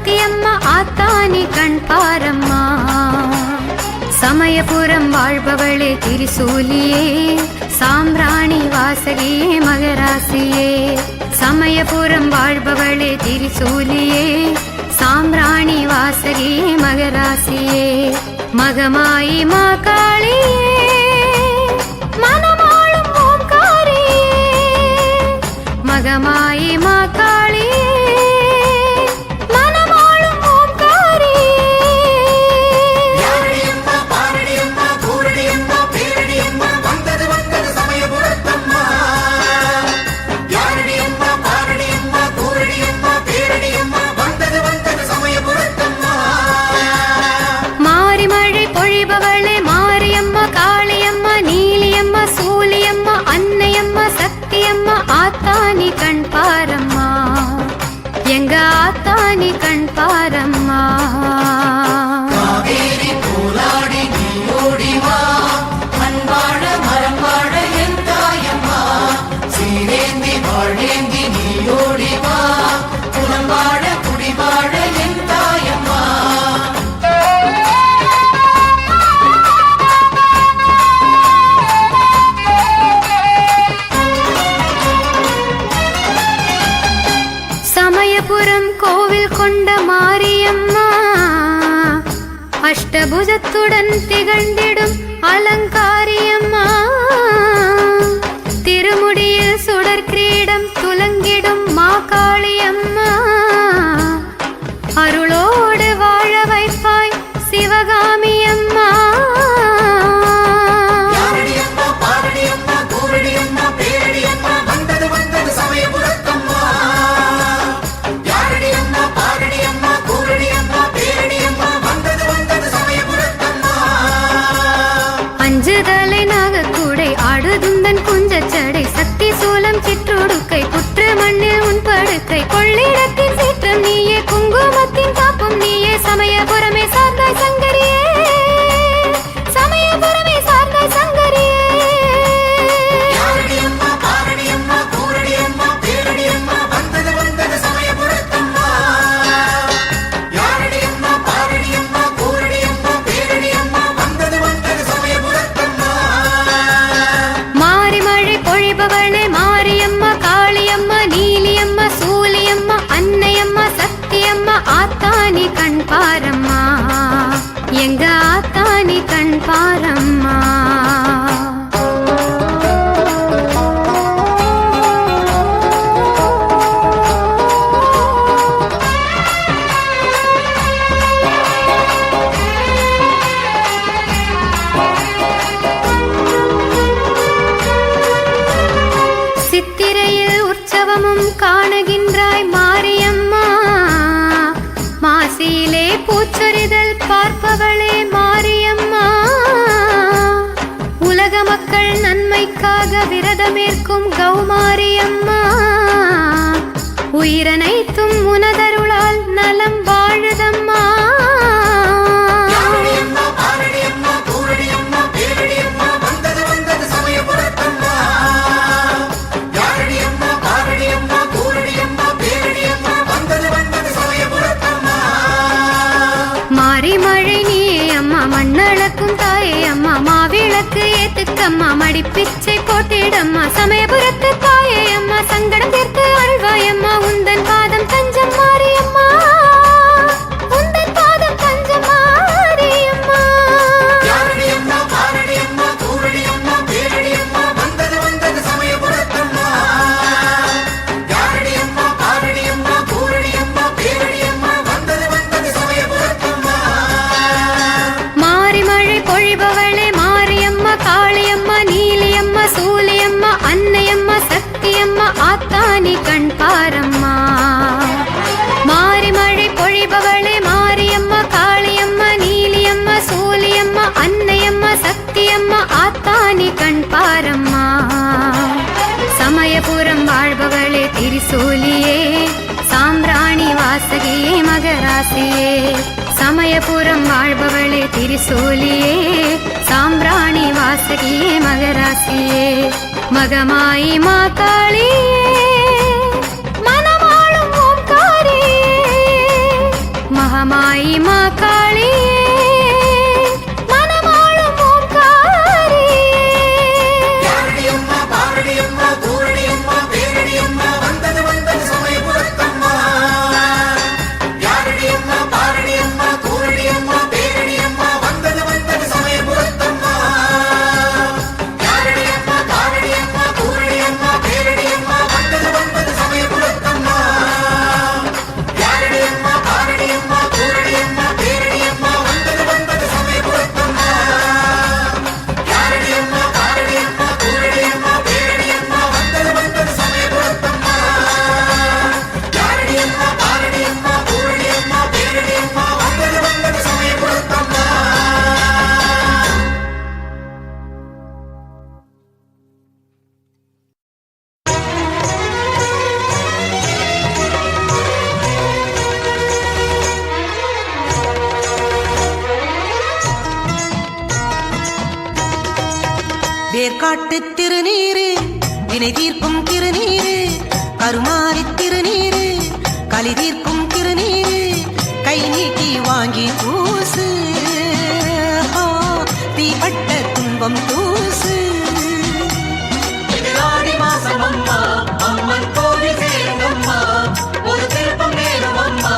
சக்தியம்மா ஆத்தானி கண் பாரம்மா. சமயபுரம் வாழ்பவளே திரிசூலியே சாம்பிராணி வாசகியே மகராசியே. சமயபுரம் வாழ்பவளே திரிசூலியே சாம்பிராணி வாசகியே மகராசியே. மகமாயி மாகாளியே மனமாளும் ஓம்காரியே. மகமாயி மாகாளியே மனமாளும் ஓம்காரியே. யாரடியம்மா பாரடியம்மா கூரடியம்மா பேரடியம்மா வந்தது வந்தது சமயபுரத்தம்மா. யாரடியம்மா பாரடியம்மா கூரடியம்மா பேரடியம்மா வந்தது வந்தது சமயபுரத்தம்மா. மாரிமழை பொழிபவளே மாரியம்மா காளியம்மா நீலியம்மா சூலியம்மா அன்னையம்மா சக்தியம்மா ஆத்தானி கண் பாரம்மா. எங்க ஆத்தானி கண் பாரம்மா. காவேரி போராடி நீயோடி வா மண்வாழ மரம் வாழ என் தாயம்மா. சீரேந்தி வாழேந்தி நீயோடி வா குலம் வாழ குடி வாழ என் தாயம்மா. சமயபுரம் கோவில் கொண்ட மாரியம்மா அஷ்டபுஜத்துடன் திகழ்ந்திடும் அலங்காரியம்மா. திருமுடியில் சுடர் கிரீடம் துலங்கிடும் மாகாளியம்மா. அருளோடு வாழ வைப்பாய் சிவகாமியம்மா. யாரடியம்மா பாரடியம்மா கூரடியம்மா பேரடியம்மா வந்தது வந்தது சமயபுரத்தம்மா. யாரடியம்மா பாரடியம்மா கூரடியம்மா பேரடியம்மா வந்தது வந்தது சமயபுரத்தம்மா. அஞ்சுதலை நாகக்கூடை ஆடுதுந்தன் குஞ்சச்சடை சக்தி சூலம் சிற்றொடுக்கை புற்று மண்ணில் உன் படுக்கை கொள்ளிடத்தின் சீற்றம் நீயே குங்குமத்தின் காப்பும் நீயே. சமயபுரமே சார்ந்தாய் சங்கரியே சமயபுரமே சார்ந்தாய் சங்கரியே. யாரடியம்மா பாரடியம்மா கூரடியம்மா பேரடியம்மா வந்தது வந்தது சமயபுரத்தம்மா. யாரடியம்மா பாரடியம்மா கூரடியம்மா பேரடியம்மா வந்தது வந்தது சமயபுரத்தம்மா. மாரிமழை பொழிபவளே மாரியம்மா காளியம்மா நீலியம்மா சூலியம்மா அன்னையம்மா சக்தியம்மா ஆத்தானி கண் பாரம்மா. எங்க ஆத்தானி கண் பாரம்மா. சித்திரையில் உற்சவமும் காணுகின்றாய் மாரியம்மா. மாசியிலே பூச்சொரிதல் பார்ப்பவளே மாரியம்மா. உலக மக்கள் நன்மைக்காக விரதமேற்கும் கௌமாரியம்மா. உயிரனைத்தும் உனதருளால் நலம் வாழுதம்மா. யாரடியம்மா பாரடியம்மா கூரடியம்மா பேரடியம்மா வந்தது வந்தது சமயபுரத்தம்மா. யாரடியம்மா பாரடியம்மா கூரடியம்மா பேரடியம்மா வந்தது வந்தது சமயபுரத்தம்மா. மாரிமழை நீயே அம்மா மண்ணளக்கும் தாயே அம்மா. மாவிளக்கு ஏத்துக்கம்மா மடிப்பிச்சை போட்டிடம்மா. சமயபுரத்து தாயே அம்மா சங்கடம் தீர்த்து அருள்வாயம்மா. உந்தன் பாதம் தஞ்சம் மாரியம்மா. உந்தன் பாதம் தஞ்சம் மாரியம்மா. யாரடியம்மா பாரடியம்மா கூரடியம்மா பேரடியம்மா வந்தது வந்தது சமயபுரத்தம்மா. யாரடியம்மா பாரடியம்மா கூரடியம்மா பேரடியம்மா வந்தது வந்தது சமயபுரத்தம்மா. மாரிமழை பொழிபவளே மாரியம்மா காளியம்மா நீலியம்மா சூலியம்மா அன்னையம்மா சக்தியம்மா ஆத்தானி கண் பாரம்மா. மாரிமழை பொழிபவளே மாரியம்மா காளியம்மா நீலியம்மா சூலியம்மா அன்னையம்மா சக்தியம்மா ஆத்தானி கண் பாரம்மா. சமயபுரம் வாழ்பவளே திரிசூலியே சாம்பிராணி வாசகியே மகராசியே. சமயபுரம் வாழ்பவளே திரிசூலியே சாம்பிராணி வாசகியே மகராசியே. மகமாயி மாகாளியே மனமாளும் ஓம்காரியே. மகமாயி மாகாளியே மனமாளும் ஓம்காரியே யாரடியம்மா பாரடியம்மா கூரடியம்மா பேரடியம்மா வந்தது வந்தது சமயபுரத்தம்மா யாரடியம்மா பாரடியம்மா கூரடியம்மா பேரடியம்மா வந்தது வந்தது சமயபுரத்தம்மா யாரடியம்மா பாரடியம்மா கூரடியம்மா பேரடியம்மா வந்தது வந்தது சமயபுரத்தம்மா யாரடியம்மா பாரடியம்மா கூரடியம்மா பேரடியம்மா வந்தது வந்தது சமயபுரத்தம்மா யாரடியம்மா பாரடியம்மா கூரடியம்மா பேரடியம்மா வந்தது வந்தது சமயபுரத்தம்மா யாரடியம்மா பாரடியம்மா கூரடியம்மா பேரடியம்மா வந்தது வந்தது சமயபுரத்தம்மா வேர்காட்டு திருநீரு வினை தீர்க்கும் திருநீரு கருமாரி திருநீரு களி தீர்க்கும் திருநீரு கை நீட்டி வாங்கி பூசு ஆ, தீப்பட்ட துன்பம் தூசு இது ஆடி மாசம் அம்மா அம்மன் கோவில் சேருங்கம்மா ஒரு திருப்பம் நேரும் அம்மா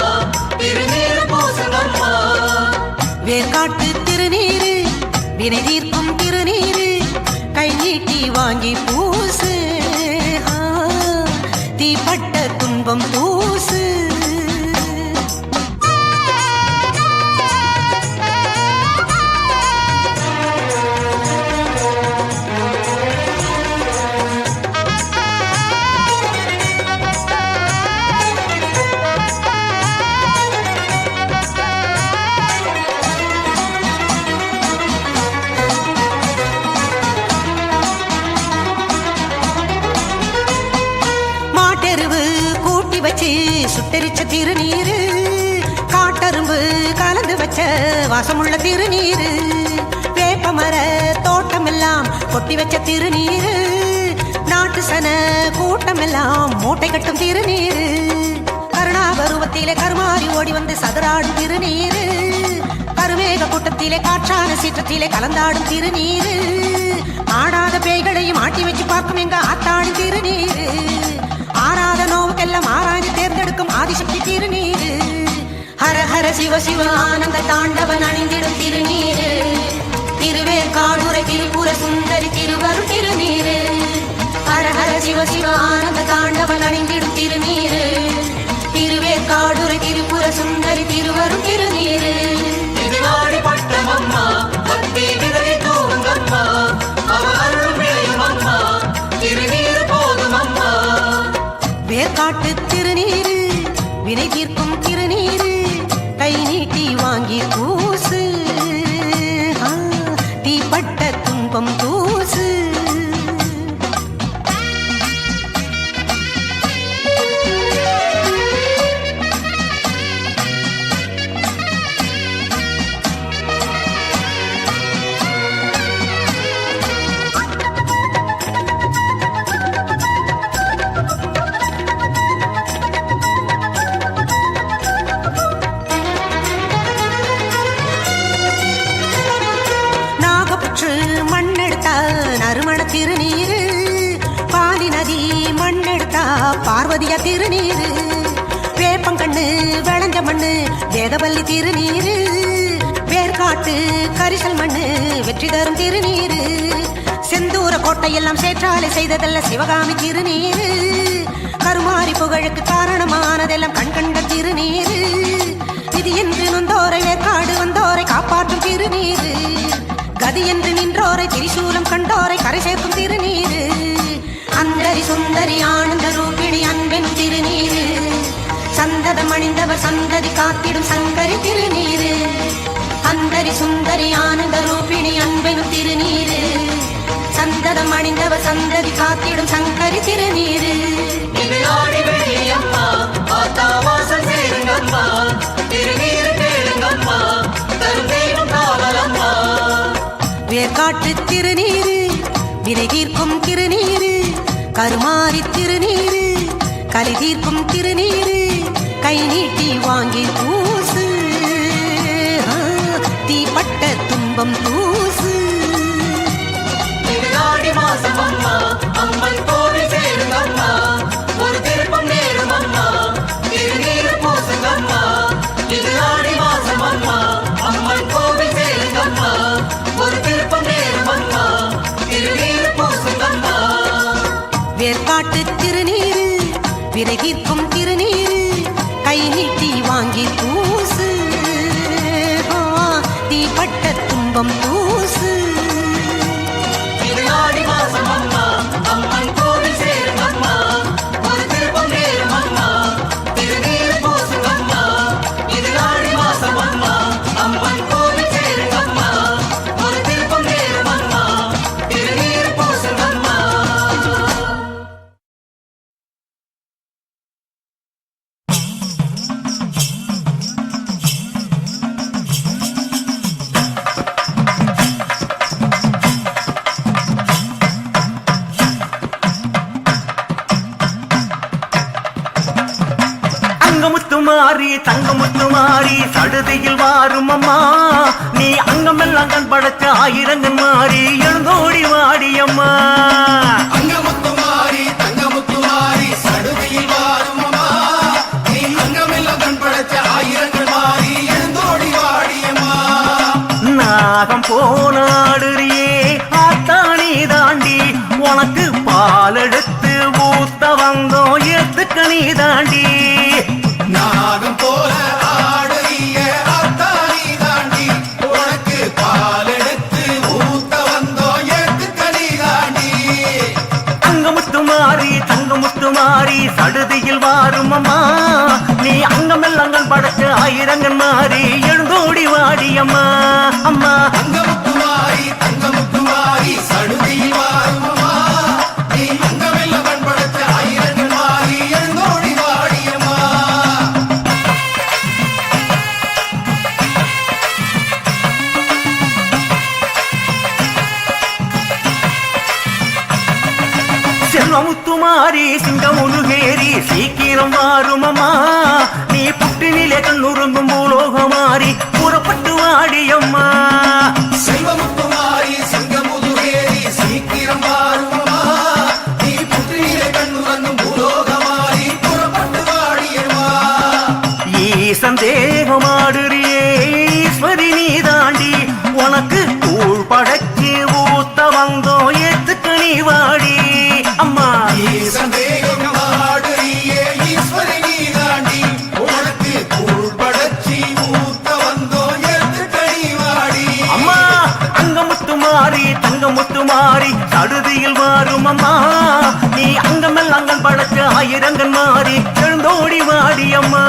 திருநீரு பூசுங்கம்மா வேர்காட்டு திருநீரு வினை தீர்க்கும் திருநீரு கை நீட்டி வாங்கி பூசு ஆ, தீப்பட்ட துன்பம் தூசு மாட்டெருவு கூட்டி வச்சு சுட்டரிச்ச திருநீரு காட்டரும்பு கலந்து வச்ச வாசமுள்ள திருநீரு வேப்பமர தோட்டமெல்லாம் கொட்டி வச்ச திருநீரு நாட்டு சன கூட்டமெல்லாம் மூட்டை கட்டும் திருநீரு கருணாபருவத்திலே கருமாறி ஓடி வந்து சதுராடும் திருநீரு கருமேக கூட்டத்திலே காற்றான சீற்றத்திலே கலந்தாடும் திருநீரு ஆடாத பேய்களையும் ஆட்டி வச்சு பார்க்கும் எங்க ஆத்தாடும் திருநீரு ஆறாத நோவுக்கெல்லாம் ஆராய்ந்து தேர்ந்தெடுக்கும் ஆதிசக்தி திருநீரு ஹர ஹர சிவ சிவ ஆனந்த தாண்டவன் அணிந்திடும் திருநீரு திருவேற்காடுரை திருப்புர சுந்தரி திருவரும் திருநீரு ஹர ஹர சிவ சிவ ஆனந்த தாண்டவன் அணிந்திடும் திருநீரு திருவேற்காடுரை திருப்புர சுந்தரி திருவரும் திருநீரு இது ஆடி பட்டம் அம்மா பக்தி விதவி தூவுங்கம்மா அவ அருளும் விளையும் அம்மா திருநீரு போதும் அம்மா வேர்காட்டு திருநீரு வினை தீர்க்கும் திருநீரு கை நீட்டி வாங்கி பூசு ஆ, தீப்பட்ட துன்பம் தூசு நாகப்புற்று மண்ணெடுத்தா நறுமண திருநீரு பாலி நதி மண்ணெடுத்தா பார்வதியா திருநீரு வேப்பங்கண்ணு விளைஞ்ச மண்ணு வேதவல்லி திருநீரு வேர்காட்டு கரிசல் மண்ணு வெற்றி தரும் திருநீரு செந்தூர கோட்டையெல்லாம் சேற்றாலை செய்ததல்ல சிவகாமி திருநீரு கருமாரி புகழுக்கு காரணமானதெல்லாம் கண்கண்ட திருநீரு விதி என்று நொந்தோரை வேர்காடு வந்தோரை காப்பாற்றும் திருநீரு கதி என்று நின்றோரை திரிசூலம் கண்டோரை கரை சேர்க்கும் திருநீரு அந்தரி சுந்தரி ஆனந்த ரூபிணி அன்பென் திருநீரு சந்ததம் அணிந்தவர் சந்ததி காத்திடும் சங்கரி திருநீரு அந்தரி சுந்தரி ஆனந்த ரூபிணி அன்பெனும் திருநீரு சந்ததம் அணிந்தவர் சந்ததி காத்திடும் சங்கரி திருநீரு இது ஆடி வெள்ளியம்மா ஆத்தா வாசல் சேருங்கம்மா திருநீரு கேளுங்கம்மா தரும் தெய்வம் காவலம்மா வேர்காட்டு திருநீரு வினை தீர்க்கும் திருநீரு கருமாரி திருநீரு களி தீர்க்கும் திருநீரு கை நீட்டி வாங்கி பூசு துன்பம் தூசு. இது ஆடி மாசம் அம்மா அம்மன் கோவில் சேருங்க அம்மா ஒரு திருப்பம் நேரும் அம்மா திருநீர் பூசுங்க அம்மா இது ஆடி மாசம் அம்மா அம்மன் கோவில் சேருங்க அம்மா ஒரு திருப்பம் நேரும் அம்மா திருநீர் பூசுங்க அம்மா. வேர்க்காட்டு திருநீரு விரகிற்கும் திருநீரு கை நீட்டி வாங்கி பூசு. தீப்பட்ட துன்பம் தூசு. இது ஆடி மாசம் அம்மா அம்மன் கோவில் சேரும் அம்மா ஒரு திருப்பம் நேரும் அம்மா திருநீர் பூசுங்க அம்மா இது ஆடி மாசம் அம்மா அம்மன் கோவில் சேரும் அம்மா ஒரு திருப்பம் நேரும் அம்மா திருநீர் பூசுங்க அம்மா. தங்கமுத்துமாரி தங்கமுத்துமாரி சடுதியில் வாரும் அம்மா நீ அங்கமெல்லாம் கண் படைச்ச ஆயிரங்கன் மாறி எழுந்தோடி வாடியம்மா. அங்கமுத்துமாரி தங்கமுத்துமாரி சடுதியில் வாரும் அம்மா நீ அங்கமெல்லாம் கண் படைச்ச ஆயிரங்கள் மாறி எழுந்தோடி வாடியம்மா. நாகம் போனாடுறியே ஆத்தானி தாண்டி உனக்கு பால் எடுத்து ஊத்த வந்தோம் ஏத்துக்க நீ தாண்டி. நாகம் போல ஆடுறிய அத்தானி தாண்டி உனக்கு பால் எடுத்து ஊத்த வந்தோம் ஏத்துக்க நீ தாண்டி. தங்கமுத்துமாரி தங்கமுத்துமாரி சடுதியில் வாரும் அம்மா நீ அங்கமெல்லாம் கண் படைச்ச ஆயிரங்கன் மாறி எழுந்தோடி வாடியம்மா அம்மா. அங்கமுத்துமாரி தங்கமுத்துமாரி சடுதியில் வாரும் அம்மா நீ அங்கமெல்லாம் கண் படைச்ச ஆயிரங்கள் மாறி எழுந்தோடி வாடியம்மா. செல்வமுத்துமாரி சிங்கமுழுகேரி சீக்கிரம் வாரும் அம்மா நீ புட்டினிலே கண்ணுறங்கும் பூலோகமாரி புறப்பட்டு வாடியம்மா. செல்வமுத்துமாரி சிங்கமுதுகேரி சீக்கிரம் வாரும் அம்மா நீ புற்றிலே கண்ணுறங்கும் பூலோகமாரி புறப்பட்டு வாடியம்மா. சந்தேகமாடுறியே ஈஸ்வரி நீ தாண்டி உனக்கு கூழ் படைச்சு ஊத்த வந்தோம் ஏத்துக்க நீ வாடி அம்மா. சந்தேகம் ஆடுறியே ஈஸ்வரி நீ தாண்டி உனக்கு கூழ் படைச்சி ஊத்த வந்தோம் ஏத்துக்க நீ வாடி அம்மா. அங்கமுத்துமாரி தங்கமுத்துமாரி சடுதியில் வாரும் அம்மா நீ அங்கமெல்லாம் கண் படைச்ச ஆயிரங்கன் மாறி எழுந்தோடி வாடி அம்மா.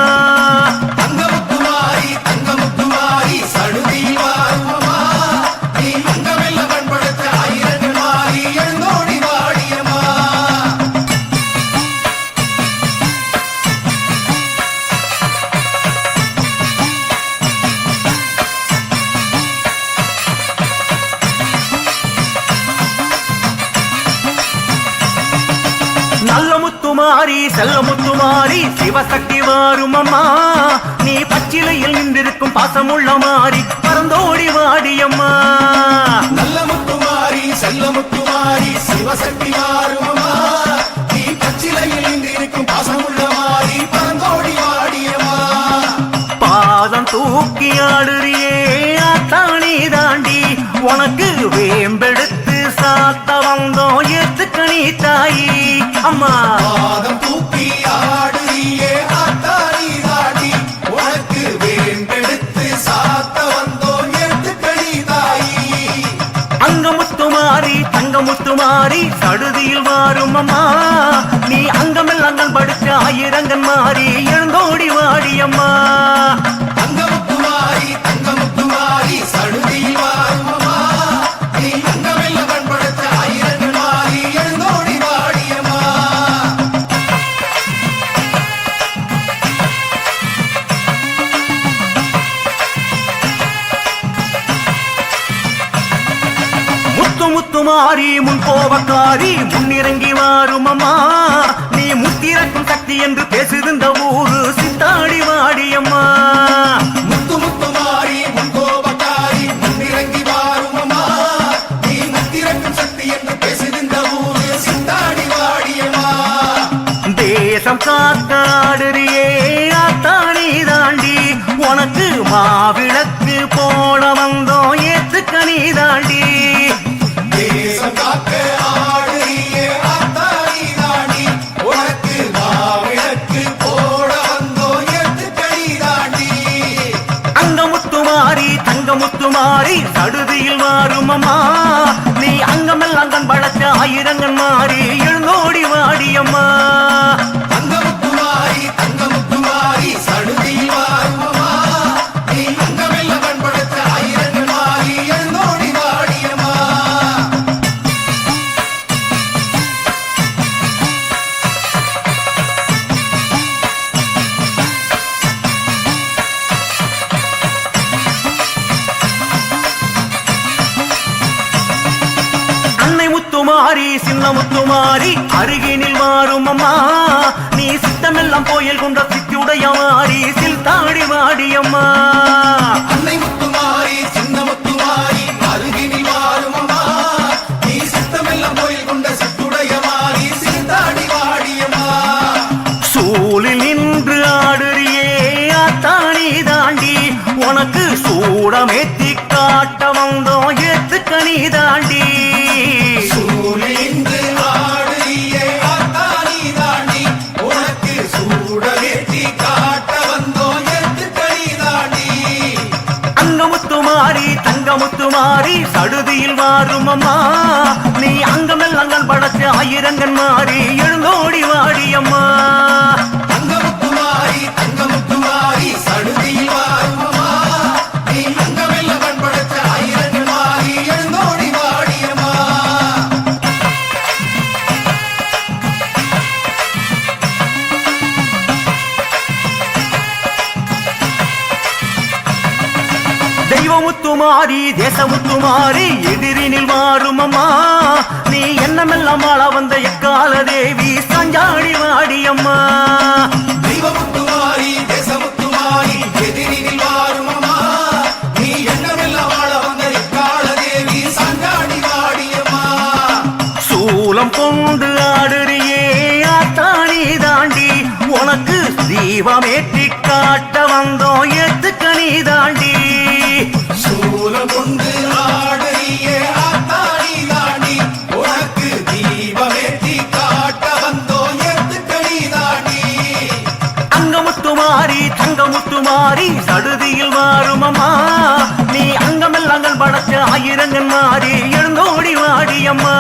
தங்கமுத்துமாரி தங்கமுத்துமாரி சடுதியில் வாரும் அம்மா நீ அங்கமெல்லாம் கண் படைச்ச ஆயிரங்கள் மாறி எழுந்தோடி வாடியம்மா. நல்ல முத்துமாரி செல்ல முத்துமாரி சிவசக்தி வாரும் அம்மா நீ பச்சிலையில் நின்றிருக்கும் பாசமுள்ள மாறி பறந்தோடி வாடியம்மா. நல்ல முத்துமாரி செல்ல முத்துமாரி சிவசக்தி வாரும் அம்மா நீ பச்சிலையில் நின்றிருக்கும் பாசமுள்ள மாறி பறந்தோடி வாடியம்மா. பாதம் தூக்கி ஆடுறியே ஆத்தானி தாண்டி உனக்கு வேம்பெடுத்து சாத்த வந்தோம் ஏத்துக்க நீ தாயி அம்மா. பாதம் தூக்கி ஆடுறியே ஆத்தாரி தாடி உனக்கு வேம்பெடுத்து சாத்த வந்தோம் ஏத்துக்க நீ தாயி. அங்கமுத்துமாரி தங்கமுத்துமாரி சடுதியில் வாரும் அம்மா நீ அங்கமெல்லாம் கண் படைச்ச ஆயிரங்கன் மாறி எழுந்தோடி வாடியம்மா. தங்கமுத்துமாரி தங்கமுத்துமாரி சடுதியில் வாரும் அம்மா நீ அங்கமெல்லாம் கண் படைச்ச ஆயிரங்கள் மாறி எழுந்தோடி வாடியம்மா. முத்துமாரி முன் கோபக்காரி முன்னிறங்கி வாரும் அம்மா நீ முத்திரக்கும் சக்தி என்று பேசுகின்ற ஊரு சித்தாடி வாடியம்மா. முத்துமாரி முன் கோபக்காரி முன்னிறங்கி வா உனக்கு மாவிளக்கு போட வந்தோம் ஏத்துக்க நீதாண்டி தேசம் காக்க ஆடுறியே ஆத்தாடி தாண்டி உனக்கு மாவிளக்கு போட வந்தோம் ஏத்துக்கடி தாண்டி அங்கமுத்துமாரி தங்கமுத்துமாரி சடுதியில் மாறும் அம்மா நீ அங்கமெல்லாம் கண் பழக்க ஆயிரங்கன் மாறி எழுந்தோடி வாடியம்மா தங்கமுத்துமாரி தங்கமுத்துமாரி சடுதியில் வாருமம்மா நீ அங்கமெல்லாம் பண்படுத்த ஆயிரங்கள் மாறி எழுந்தோடி வாடியம்மா அன்னை முத்துமாரி சின்ன முத்துமாரி அருகினில் மாறும் அம்மா நீ சித்தமெல்லாம் கோயில் கொண்ட சித்தியுடைய மாறி சில்தாடி வாடியம்மா அன்னை முத்துமாரி சின்ன முத்துமாரி அருகினில் வாருமம்மா நீ சித்தமெல்லாம் கோயில் கொண்ட சித்துடைய மாறி சிறுதாடி வாடியம்மா சூழில் நின்று ஆடுறியே ஆத்தானி தாண்டி உனக்கு சூடமேத்தி காட்ட வந்தோம் ஏத்துக்க நீ தாண்டி சூழிந்து ஆடுறியே ஆத்தாடி தாண்டி உனக்கு சூடவேற்றி காட்ட வந்தோம் ஏத்துக்கடி தாண்டி அங்கமுத்துமாரி தங்கமுத்துமாரி சடுதியில் மாறும் அம்மா நீ அங்கமெல்லாம் கண் படைச்சு ஆயிரங்கன் மாறி எழுந்தோடி வாடியம்மா தங்கமுத்துமாரி தங்கமுத்துமாரி சடுதியில் வாருமம்மா நீ அங்கமெல்லாம் பண்படுத்த ஆயிரங்கள் மாறி எழுந்தோடி வாடியம்மா தெய்வமுத்துமாரி தேசமுத்துமாரி எதிரினில் மாறும் அம்மா நீ என்னமெல்லாம் ஆள வந்த எக்கால தேவி சஞ்சாடி வாடியம்மா தெய்வமுத்துமாரி தேசமுத்துமாரி எதிரினில் வாருமம்மா நீ எண்ணமெல்லாம் வாழ வந்த இக்கால தேவி சங்காடி வாடியம்மா சூலம் கொண்டு ஆடுறியே ஆத்தானி தாண்டி உனக்கு தீபமேற்றி காட்ட வந்தோம் ஏத்துக்க நீ தாண்டி சூலம் கொண்டு ஆடுறியே ஆத்தாடி தாண்டி உனக்கு தீபமேற்றி காட்ட வந்தோம் ஏத்துக்கடி தாண்டி அங்கமுத்துமாரி தங்கமுத்துமாரி சடுதியில் மாறும் அம்மா நீ அங்கமெல்லாம் கண் படைச்ச ஆயிரங்கன் மாறி எழுந்தோடி வாடியம்மா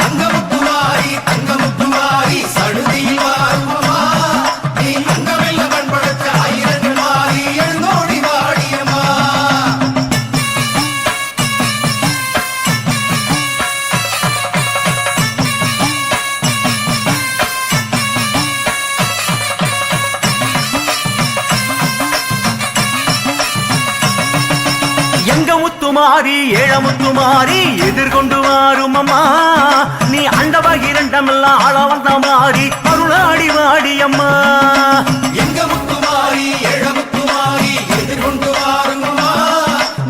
தங்கமுத்துமாரி தங்கமுத்துமாரி சடுதியில் வாருமம்மா நீ அங்கமெல்லாம் பண்படுத்த ஆயிரங்கள் மாறி எழுந்தோடி வாடியம்மா எங்க முத்துமாரி ஏழமுத்துமாரி எதிர்கொண்டு வாரும் அம்மா நீ அண்டபகிரண்டமெல்லாம் ஆள வந்த மாறி அருளாடி வாடியம்மா எங்க முத்துமாரி ஏழமுத்துமாரி எதிர்கொண்டு வாருங்கம்மா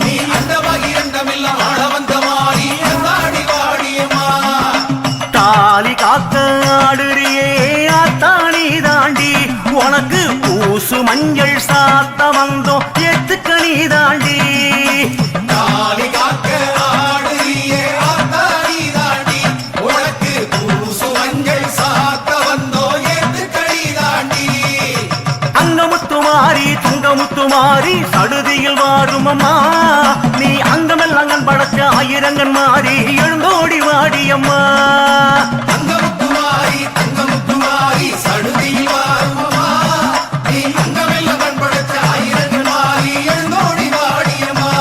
நீ அந்த பகிரண்டமெல்லாம் ஆள வந்த மாறி அருளாடி வாடியம்மா தாலி காக்க ஆடுறியே ஆத்தானி தாண்டி உனக்கு பூசு மஞ்சள் சாத்த வந்தோம் ஏத்துக்க நீ தாண்டி தாலி காக்க ஆடுறியே ஆத்தாடி தாண்டி உனக்கு பூசு மஞ்சள் சாத்த வந்தோம் ஏத்துக்கடி தாண்டி அங்கமுத்துமாரி தங்கமுத்துமாரி சடுதியில் வாரும் அம்மா நீ அங்கமெல்லாம் கண் படைச்ச ஆயிரங்கன் மாறி எழுந்தோடி வாடியம்மா தங்கமுத்துமாரி தங்கமுத்துமாரி சடுதியில் வாருமம்மா நீ அங்கமெல்லாம் பண்படுத்த ஆயிரங்கள் மாறி எழுந்தோடி வாடியம்மா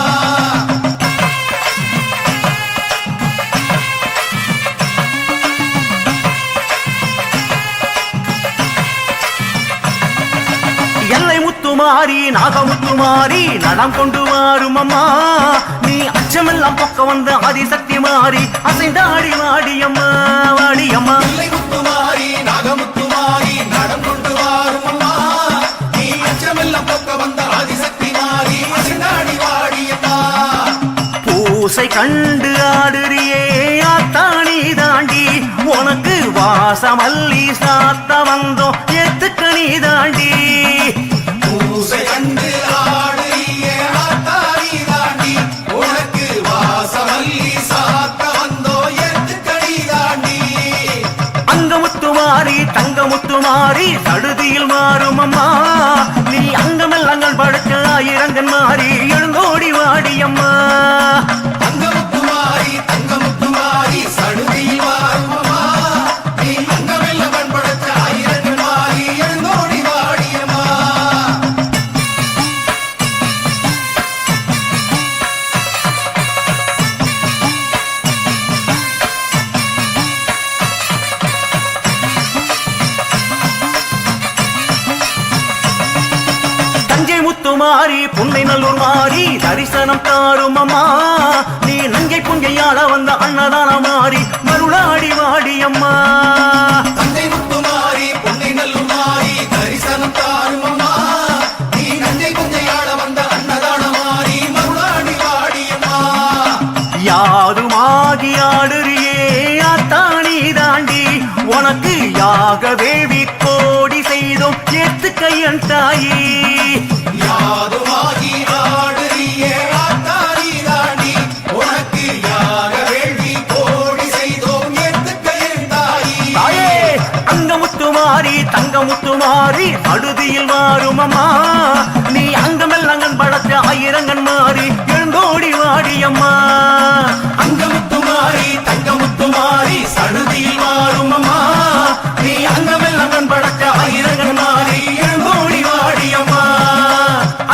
எல்லை முத்துமாரி நாகமுத்துமாரி நடம் கொண்டு வாரும் அம்மா நீ அச்சமெல்லாம் பக்க வந்த ஆதிசக்தி மாறி அசைந்தாடி வாடியம்மா வாடியம்மா பிள்ளை முத்துமாரி நாகமுத்துமாரி நடம் கொண்டு வாருமம்மா நீ அச்சமெல்லாம் பக்க வந்த ஆதிசக்தி மாறி அசைந்தாடி வாடியம்மா பூசை கண்டு ஆடுறியே ஆத்தானி தாண்டி உனக்கு வாசமல்லி சாத்த வந்தோம் ஏத்துக்க நீ தாண்டி பூசை கண்டு முத்துமாரி சடுதியில் மாறும் அம்மா நீ அங்கமெல்லங்கள் படுக்க ஆயிரங்கன் மாறி எழுந்தோடி வாடியம்மா தங்கமுத்துமாரி சடுதியில் வாரும் அம்மா நீ அங்கமெல்லாம் பண்படுத்த ஆயிரங்கள் மாறி எழுந்தோடி வாடியம்மா முத்துமாரி புன்னை நல்லூர் மாறி தரிசனம் தாரும் அம்மா நீ நஞ்சை புஞ்சையாட வந்த அன்னதான மாறி மருளாடி வாடியம்மா தந்தை முத்துமாரி பொன்னை நல்லூர் மாறி தரிசனம் தாரும் அம்மா நீ நஞ்சை புஞ்சையாட வந்த அன்னதான மாறி மருளாடி வாடியம்மா யாதுமாகி ஆடுறியே அத்தாணி தாண்டி உனக்கு யாக வேள்வி கோடி செய்தோம் ஏத்து கையன் தாயி யாதுமாகி ஆடுறியே ஆத்தாரி தாண்டி உனக்கு யாக வேள்வி கோடி செய்தோம் ஏத்துக்கையின் தாயே அங்கமுத்துமாரி தங்கமுத்துமாரி அடுதியில் மாறும் அம்மா நீ அங்கமெல்லங்கன் படத்த ஆயிரங்கன் மாறி எழுந்தோடி வாடியம்மா அங்கமுத்துமாரி தங்கமுத்துமாரி சடுதியில் மாறும் அம்மா நீ அங்கமெல்லங்கன் படத்த ஆயிரங்கன் மாறி எழுந்தோடி வாடியம்மா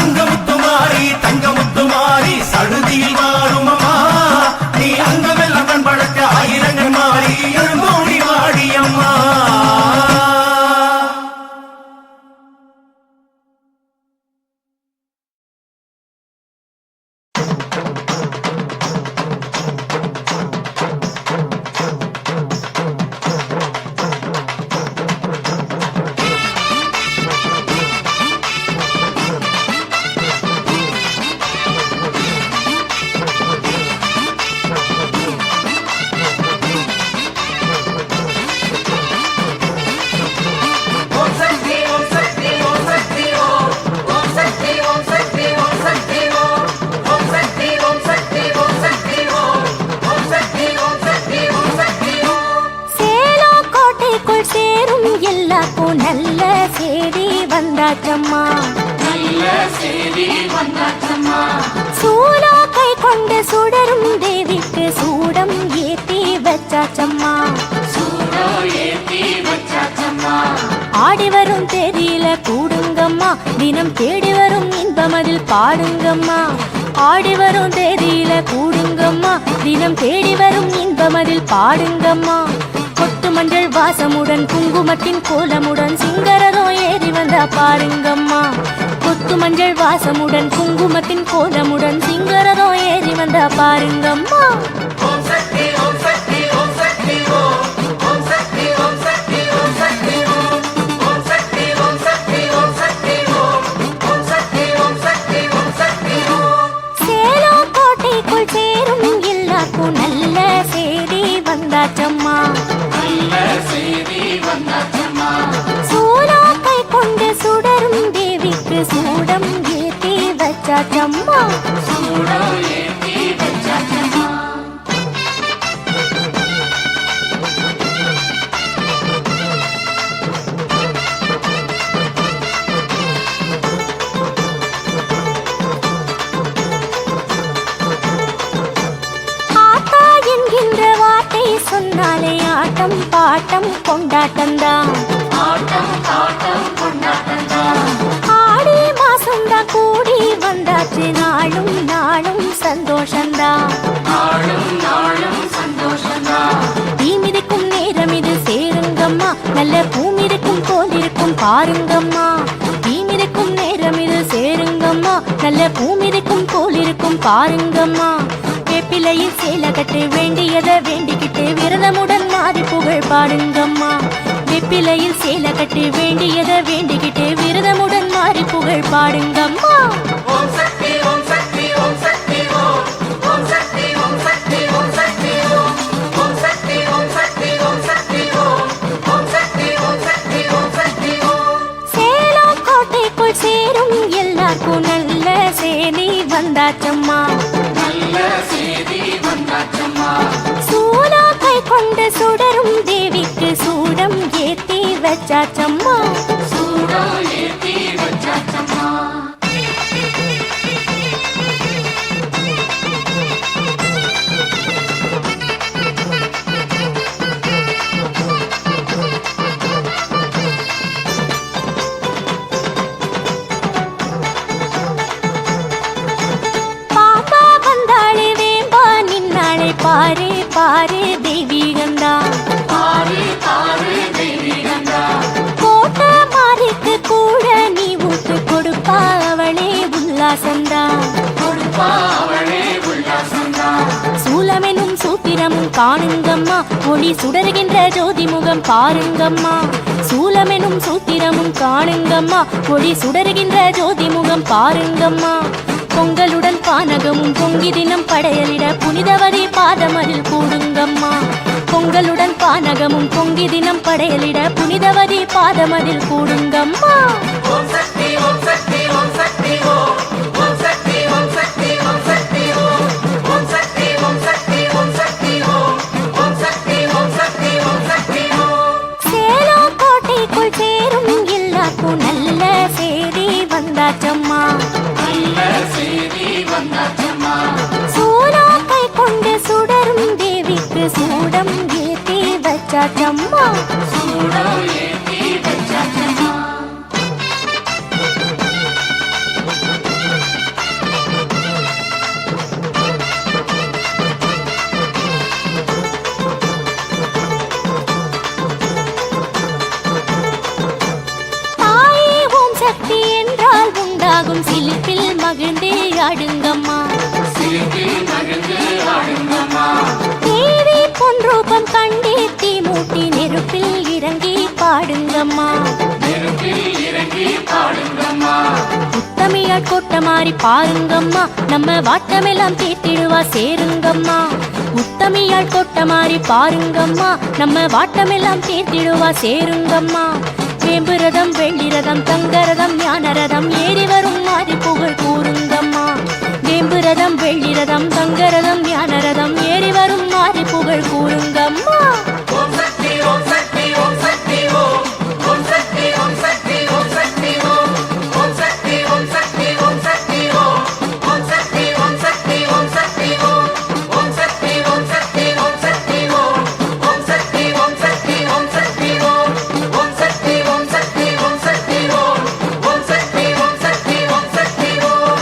அங்கமுத்துமாரி தங்கமுத்துமாரி சடுதியில் மாறும் அம்மா நீ அங்கமெல்லங்கன் படத்த ஆயிரங்கன் மாறி எழுந்தோடி வாடியம்மா சூலா கை கொண்டு சுடரும் தேவிக்கு சூடம் ஏத்தி வச்சாச்சம்மா ஆடி வரும் தேதியில கூடுங்கம்மா தினம் தேடி வரும் இன்பம் அதில் பாடுங்கம்மா ஆடி வரும் தேதியில கூடுங்கம்மா தினம் தேடி வரும் இன்பம் அதில் பாடுங்கம்மா கொட்டு மஞ்சள் வாசமுடன் குங்குமத்தின் கோலமுடன் சிங்கரதோ ஏறி வந்தா பாருங்கம்மா கொத்து மஞ்சள் வாசமுடன் குங்குமத்தின் கோலமுடன் சிங்கரதோ ஏறி வந்தா பாருங்கம்மா சேலம் கோட்டைக்குள் சேரும் எல்லாருக்கும் நல்ல செய்தி வந்தாச்சம்மா சூலா கை கொண்டு சுடரும் தேவிக்கு சூடம் ஏத்தி வச்சாச்சம்மா ஆத்தா என்கின்ற வார்த்தை சொன்னாலே ஆட்டம் பாட்டம் கொண்டாட்டம்தான் ஆடி மாசம்தான் கூடி வந்தாச்சு நாளும் நாளும் சந்தோஷம்தான் தீமிதிக்கும் நேரம் இது சேருங்கம்மா நல்ல பூமிதிக்கும் போலிருக்கும் பாருங்கம்மா தீமிதிக்கும் நேரம் இது சேருங்கம்மா நல்ல பூமிதிக்கும் போலிருக்கும் பாருங்கம்மா வேப்பிலையில் சேல கட்டு வேண்டியதை வேண்டிக்கிட்டு விரதமுடன் மாறி புகழ் பாடுங்கம்மா வேப்பிலையில் சேல கட்டு வேண்டியதை வேண்டிக்கிட்டு விரதமுடன் மாறி புகழ் பாடுங்கம்மா சேலம் கோட்டைக்குள் சேரும் எல்லாருக்கும் நல்ல செய்தி வந்தாச்சம்மா சூலா கை கொண்டு சுடரும் தேவிக்கு சூடம் ஏத்தி வச்சாச்சம்மா. பாம்பா வந்தாளே வேம்பா நின்னாளே பாரு பாரு தெய்வீகந்தா. கோட்ட மாறிக்கு கூட நீ ஊத்து கொடுப்பா அவளே உல்லாசந்தா. சூலமெனும் சூத்திரமும் காணுங்கம்மா ஒளி சுடர்கின்ற ஜோதி முகம் பாருங்கம்மா. சூலமெனும் சூத்திரமும் காணுங்கம்மா ஒளி சுடர்கின்ற ஜோதி முகம் பாருங்கம்மா. பொங்கலுடன் பானகமும் பொங்கி தினம் படையலிட புனிதவதி பாதமதில் கூடுங்கம்மா. பொங்கலுடன் பானகமும் பொங்கி தினம் படையலிட புனிதவதி பாதமதில் கூடுங்கம்மா. ஓம் சக்தி ஓம் சக்தி ஓம் சக்தி ஓம் ஓம் சக்தி ஓம் சக்தி ஓம் சக்தி ஓம் ஓம் சக்தி ஓம் சக்தி ஓம் சக்தி ஓம் ஓம் சக்தி ஓம் சக்தி ஓம் சக்தி ஓம். சேலம் கோட்டைக்குள் சேரும் எல்லாருக்கும் நல்ல செய்தி வந்தாச்சம்மா. சூலம் கை கொண்டு சுடரும் தேவிக்கு சூடம் ஏத்தி வச்சாச்சம்மா. தாயே ஓம் சக்தி என்றால் உண்டாகும் சிலிப்பில் மகிழ்ந்தே ஆடுங்கம்மா. தேவி பொன் ரூபம் கண்டே தீ மூட்டி நெருப்பில் இறங்கி பாடுங்கம்மா. உத்தமியாட் கொட்ட மாறி பாருங்கம்மா நம்ம வாட்டமெல்லாம் தீர்த்திடுவா சேருங்கம்மா. உத்தமியாட் கொட்ட மாறி பாருங்கம்மா நம்ம வாட்டமெல்லாம் தீர்த்திடுவா சேருங்கம்மா. வேம்பு ரதம் வெள்ளி ரதம் தங்க ரதம் ஞான ரதம் ஏறி வரும் மாறி புகழ் கூறுங்கம்மா. வேம்பு ரதம் வெள்ளி ரதம் தங்க ரதம் ஞான ரதம் ஏறி வரும் மாறி புகழ் கூறுங்கம்மா. ஓம் சக்தி ஓம் சக்தி ஓம் சக்தி ஓம் ஓம் சக்தி ஓம் சக்தி ஓம் சக்தி ஓம் ஓம் சக்தி ஓம் சக்தி ஓம் சக்தி ஓம் ஓம் சக்தி ஓம் சக்தி ஓம் சக்தி ஓம் ஓம் சக்தி ஓம் சக்தி ஓம் சக்தி ஓம் ஓம் சக்தி ஓம் சக்தி ஓம் சக்தி ஓம் ஓம் சக்தி ஓம் சக்தி ஓம் சக்தி ஓம் ஓம் சக்தி ஓம் சக்தி ஓம் சக்தி ஓம்.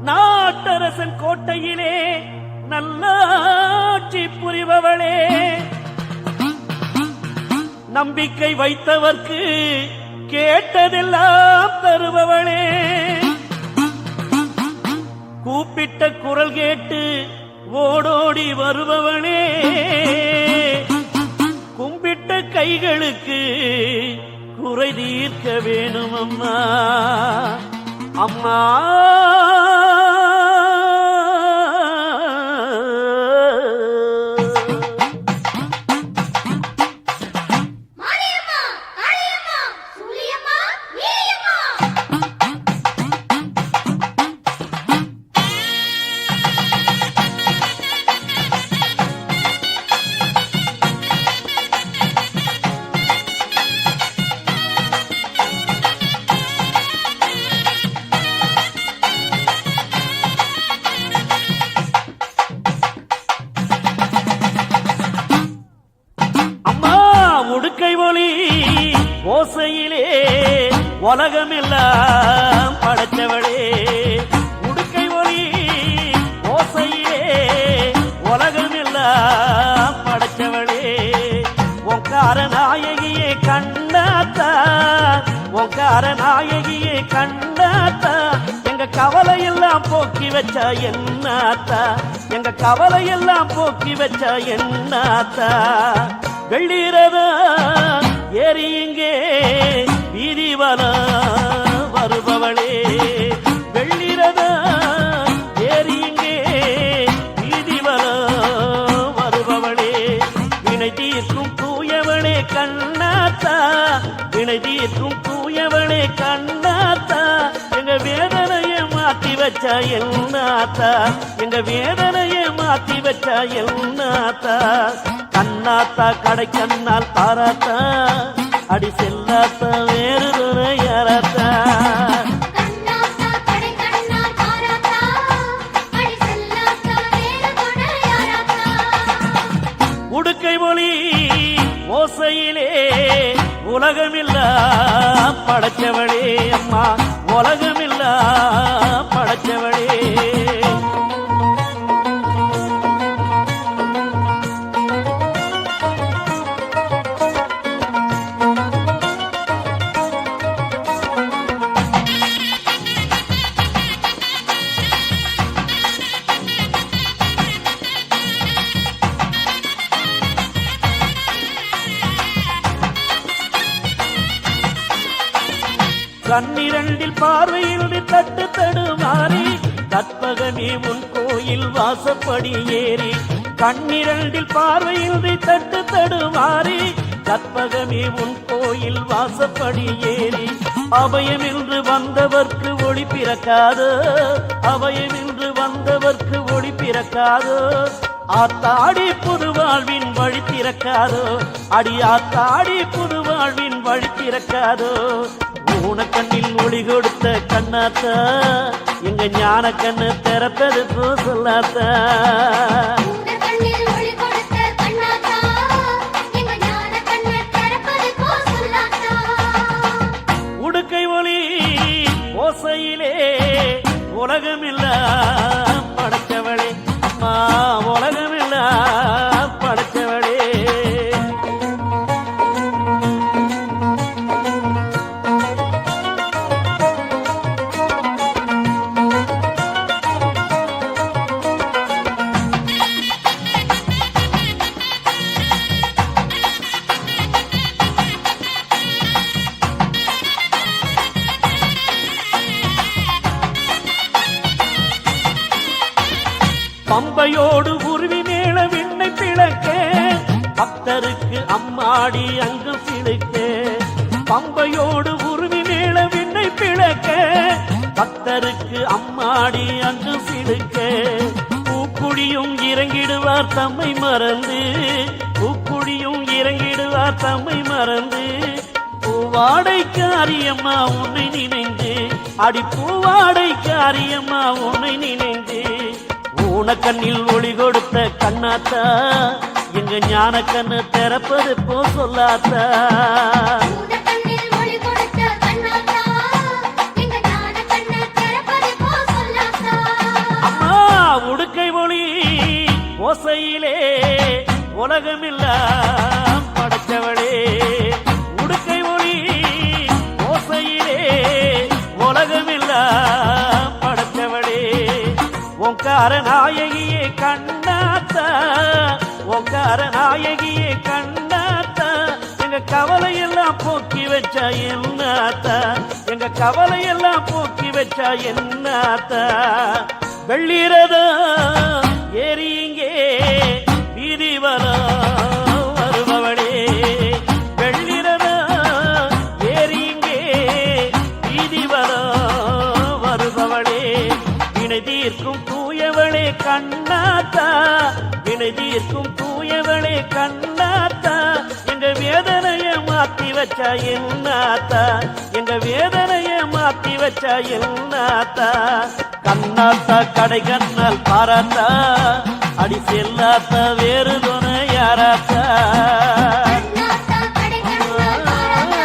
நாட்டரசன் கோட்டையிலே நல்லாட்சி புரிபவளே, நம்பிக்கை வைத்தவர்க்கு கேட்டதெல்லாம் தருபவளே. கூப்பிட்ட குரல் கேட்டு ஓடோடி வருபவளே, கும்பிட்ட கைகளுக்கு குறை தீர்க்க வேணும் அம்மா. அம்மா ஓசையிலே உலகமெல்லாம் படைத்தவளே, உடுக்கை ஒளி ஓசையிலே உலகமெல்லாம் படைத்தவளே. ஓங்கார நாயகியே கண்ணாத்தா, ஓங்கார நாயகியே கண்ணாத்தா, எங்க கவலையெல்லாம் போக்கி வச்சா என்னாத்தா, எங்க கவலையெல்லாம் போக்கி வச்சா என்னாத்தா. வெள்ளிரதா ஏறி இங்கே வீதிவலம் வருபவளே வெள்ளிரத ஏறி இங்கே வீதிவலம் வருபவளே வினை தீர்க்கும் தூயவளே கண்ணாத்தா வினை தீர்க்கும் தூயவளே கண்ணாத்தா எங்க வேதனையை மாத்தி வச்சா என்னாத்தா எங்க வேதனையை மாத்தி வச்சா என்னாத்தா கண்ணாத்தா கடை கண்ணால் பாராத்தா அடி செல்லாத்தா வேறு துணை யாராத்தா கண்ணாத்தா கடை கண்ணால் பாராத்தா அடி செல்லாத்தா வேறு துணை யாராத்தா உடுக்கை மொழி ஓசையிலே உலகமில்லா படைச்சவளே அம்மா உலகமில்லா படைச்சவளே கண்ணிரண்டில் பார்வையில் தட்டு தடுமாறி கற்பகமே உன் கோயில் வாசப்படி ஏறி கண்ணிரண்டில் பார்வையில் தட்டு தடுமாறி கற்பகமே உன் கோயில் வாசப்படி ஏறி அபயமென்று வந்தவர்க்கு ஒளி பிறக்காதோ அபயமென்று வந்தவர்க்கு ஒளி பிறக்காதோ ஆத்தாடி புது வாழ்வின் வழி திறக்காதோ அடி ஆத்தாடி புது வாழ்வின் வழி திறக்காதோ ஊனக்கண்ணில் ஒளி கொடுத்த கண்ணாத்தா எங்க ஞான கண்ணு திறப்பது போ சொல்லாத்தா கண்ணில் ஒளி கொடுத்த கண்ணாத்தா எங்க ஞான கண்ணை திறப்பது போ சொல்லாத்தா உடுக்கை ஒளி ஓசையிலே உலகமில்லா படைச்சவளே அம்மா உலகமில்லா படைச்சவளே பம்பையோடு உருவி மேல விண்ணை பிளக்க பக்தருக்கு அம்மாடி அங்கு சிலுக்க பம்பையோடு உருவி மேல விண்ணை பிளக்க பக்தருக்கு அம்மாடி அங்கு சிலுக்க பூக்குடியும் இறங்கிடுவார் தம்மை மறந்து பூக்குடியும் இறங்கிடுவார் தம்மை மறந்து பூவாடை காரியம்மா உன்னை நினைந்து அடி பூவாடை காரியம்மா உன்னை நினைந்து ஊனக்கண்ணில் ஒளி கொடுத்த கண்ணாத்தா எங்க ஞான கண்ணு திறப்பது போ சொல்லாத்தா கண்ணில் ஒளி கொடுத்த கண்ணாத்தா எங்க ஞான கண்ணை திறப்பது போ சொல்லாத்தா அம்மா உடுக்கை ஒளி ஓசையிலே உலகமில்லா படைச்சவளே உடுக்கை ஒளி ஓசையிலே உலகமில்லா படைச்சவளே ஓங்கார நாயகியே கண்ணாத்தா ஓங்கார நாயகியே கண்ணாத்தா எங்க கவலையெல்லாம் போக்கி வச்சா என்னாத்தா எங்க கவலையெல்லாம் போக்கி வச்சா என்னாத்தா வெள்ளிரதா ஏறி இங்கே வீதிவலம் வருபவளே வெள்ளிரதா ஏறி இங்கே வீதிவலம் வருபவளே வினை தீர்க்கும் தூயவளே கண்ணாத்தா வினை தீர்க்கும் தூயவளே கண்ணாத்தா எங்க வேதனைய மாத்தி வச்சா என்னாத்தா எங்க வேதனைய மாத்தி வச்சா என்னாத்தா கண்ணாத்தா கடை கண்ணால் பாராத்தா அடி செல்லாத்தா வேறு துணை யாராத்தா கண்ணாத்தா கடை கண்ணால் பாராத்தா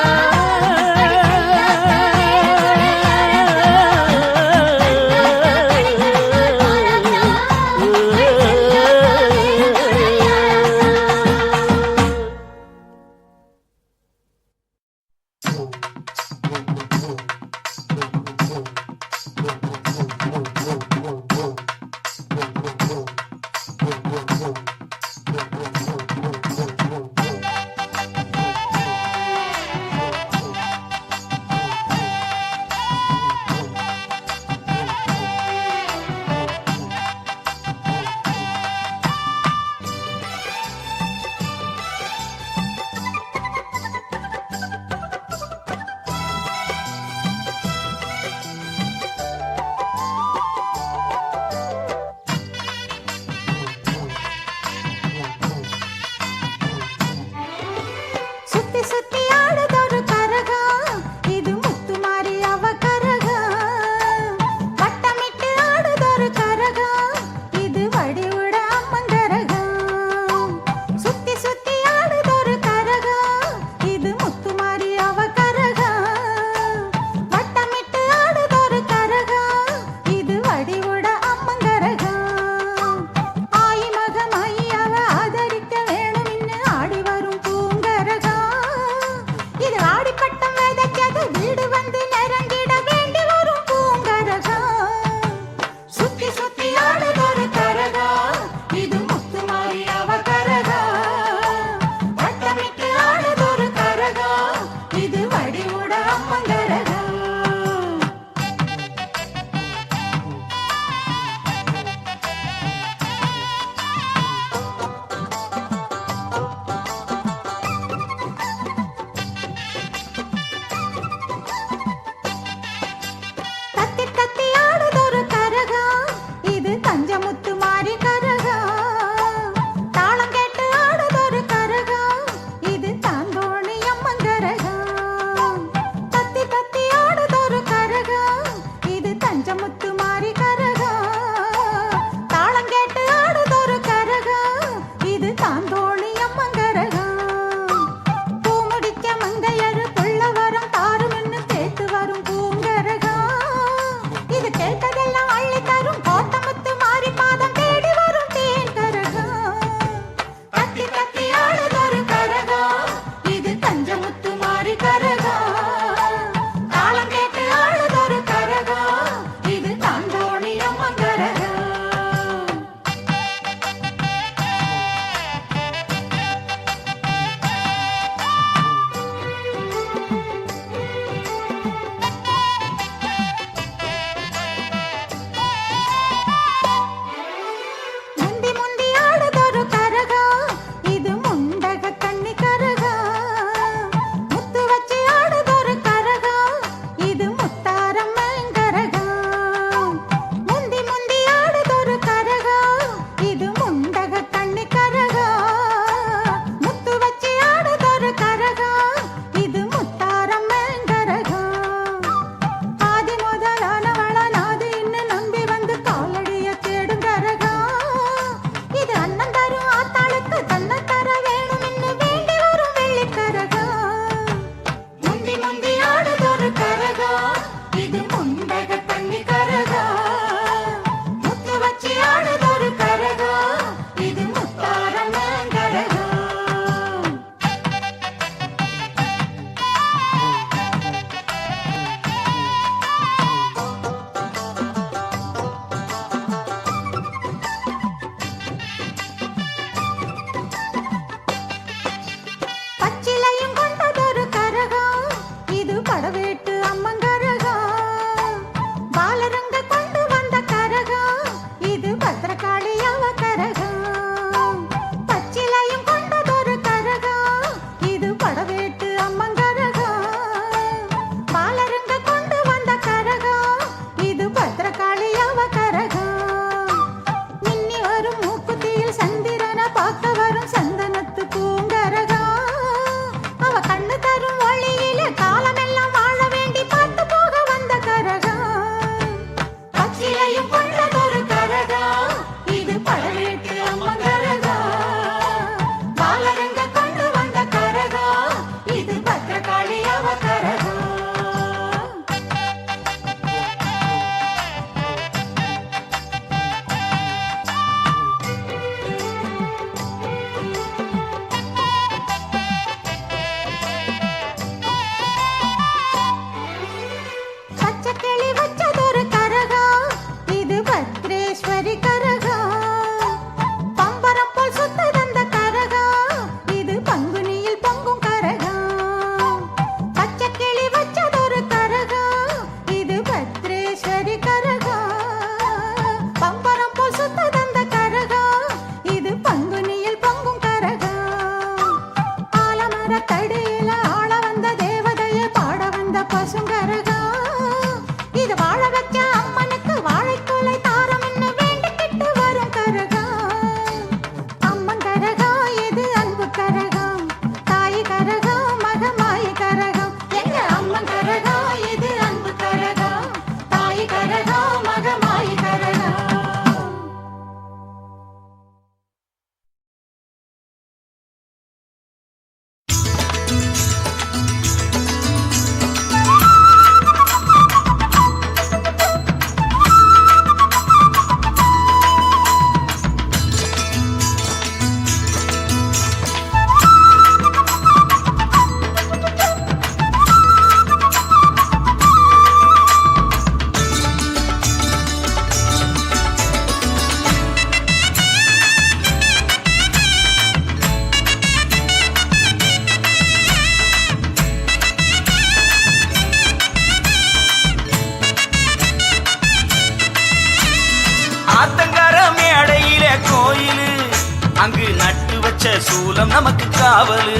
அங்கு நட்டு வச்ச சூலம் நமக்கு காவலு.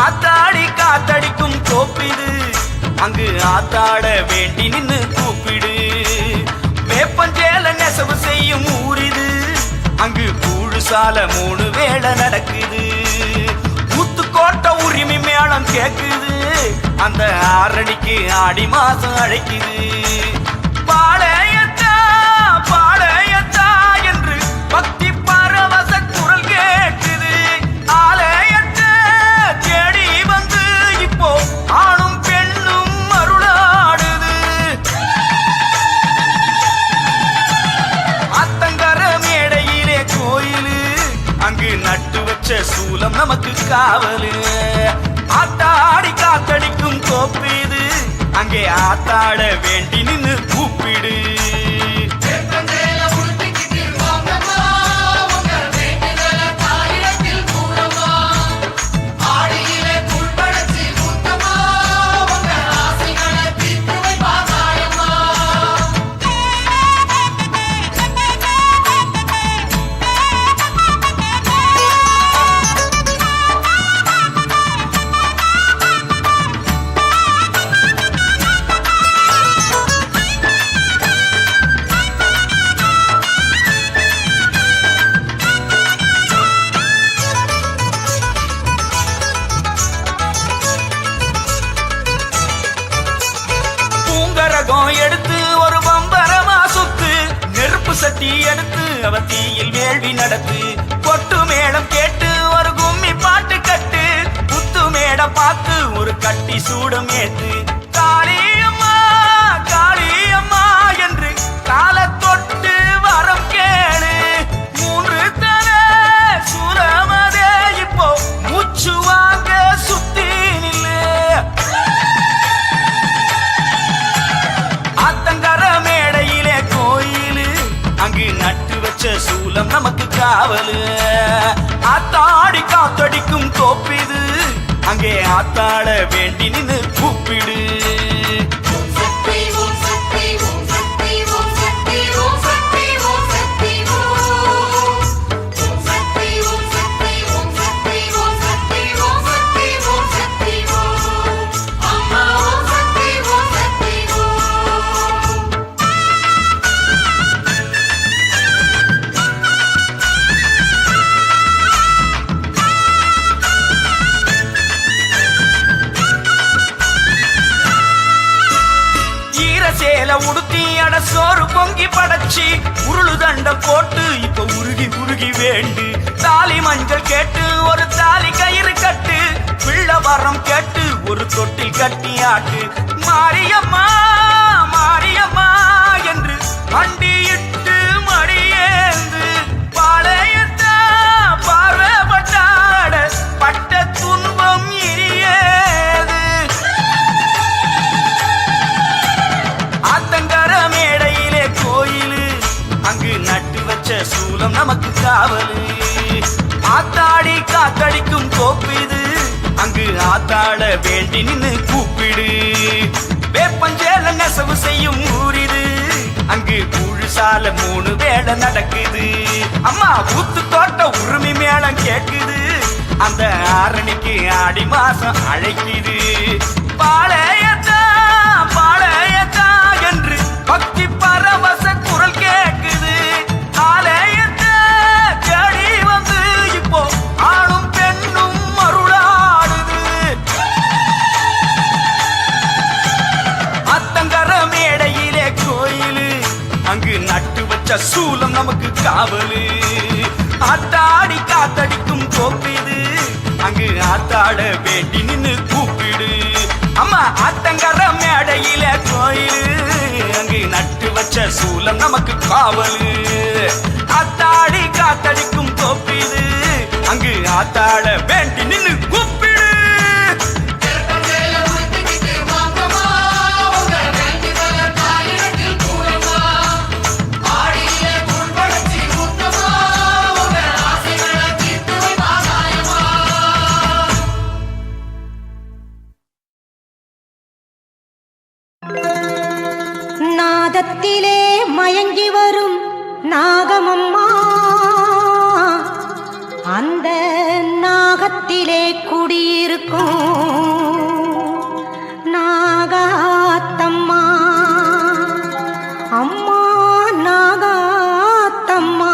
ஆத்தாடி காத்தடிக்கும் தோப்பிது, அங்கு ஆத்தாட வேண்டி நின்னு கூப்பிடு. வேப்பஞ்சேல நெசவு செய்யும் ஊரிது, அங்கு கூழுசால 3 வேளை நடக்குது. முத்துக்கோட்டை உரிமை மேளம் கேக்குது, அந்த ஆரணிக்கு ஆடி மாசம் அழைக்குது. பாளையத்தா பாளையத்தா என்று பக்தி பரவச குரல் கேட்குது. ஆலயத்தை தேடி வந்து இப்போ ஆணும் பெண்ணும் அருளாடுது. அத்தங்கர மேடையிலே கோயிலு, அங்கு நட்டு வச்ச சூலம் நமக்கு காவலு. ஆத்தாடி காத்தடிக்கும் தோப்பிது, அங்கே ஆத்தாட வேண்டி நின்னு கூப்பிடு. எடுத்து ஒரு பம்பரமா சுத்து, நெருப்பு சட்டி எடுத்து அவ தீயில் வேள்வி நடத்து. கொட்டு மேளம் கேட்டு ஒரு கும்மி பாட்டு கட்டு, புத்து மேட பார்த்து ஒரு கட்டி சூடம் ஏத்து. காளியம்மா காளியம்மா என்று கால தொட்டு வரம் கேளு. 3 தலை சூரமதே இப்போ மூச்சு வாங்க சுத்தி நில்லு. ஆத்தங்கர மேடையிலே கோயிலு, அங்கு நட்டு வச்ச சூலம் நமக்கு காவலு. ஆத்தாடி காத்தடிக்கும் தோப்பிது, அங்கே ஆத்தாட வேண்டி நின்னு கூப்பிடு. சேல உடுத்தி அட சோறு பொங்கி படைச்சி, உருளு தண்டம் போட்டு இப்ப உருகி உருகி வேண்டு. தாலி மஞ்சள் கேட்டு ஒரு தாலி கயிறு கட்டு, பிள்ளை வரம் கேட்டு ஒரு தொட்டில் கட்டி ஆட்டு. மாரியம்மா மாரியம்மா என்று மண்டியிட்டு மடியேந்து. பாளையத்தா பார்வைப்பட்டாட பட்ட துன்பம் இனியேது. ஆத்தங்கர மேடையிலே கோயிலு, அங்கு நட்டு வச்ச சூலம் நமக்கு காவலு. ஆத்தாடி காத்தடிக்கும் தோப்பிது, அங்கு ஆத்தாட வேண்டி நின்னு கூப்பிடு. வேப்பஞ்சேல நெசவு செய்யும் ஊரிது, அங்கு கூழுசால 3 வேளை நடக்குது. அம்மா புத்துக்கோட்டை உரிமை மேளம் கேட்குது, அந்த ஆரணிக்கு ஆடி மாசம் அழைக்குது. பாளையத்தா பாளையத்தா என்று பக்தி பரவச குரல் கேட்குது. ஆலயத்தை தேடி வந்து இப்போ ஆணும் பெண்ணும் அருளாடுது. அத்தங்கர மேடையிலே கோயிலு, அங்கு நட்டு வச்ச சூலம் நமக்கு காவலு. ஆத்தாடி காத்தடிக்கும் தோப்பிது, அங்கு ஆத்தாட வேண்டி நின்னு கூப்பிடு. அம்மா ஆத்தங்கர மேடையில கோயிலு, அங்கு நட்டு வச்ச சூலம் நமக்கு காவலு. ஆத்தாடி காத்தடிக்கும் தோப்பிது, அங்கு ஆத்தாட வேண்டி நின்னு கூப்பிடு. நாதத்திலே மயங்கி வரும் நாகமம்மா, அந்த நாகத்திலே குடியிருக்கும் நாகாத்தம்மா அம்மா நாகாத்தம்மா.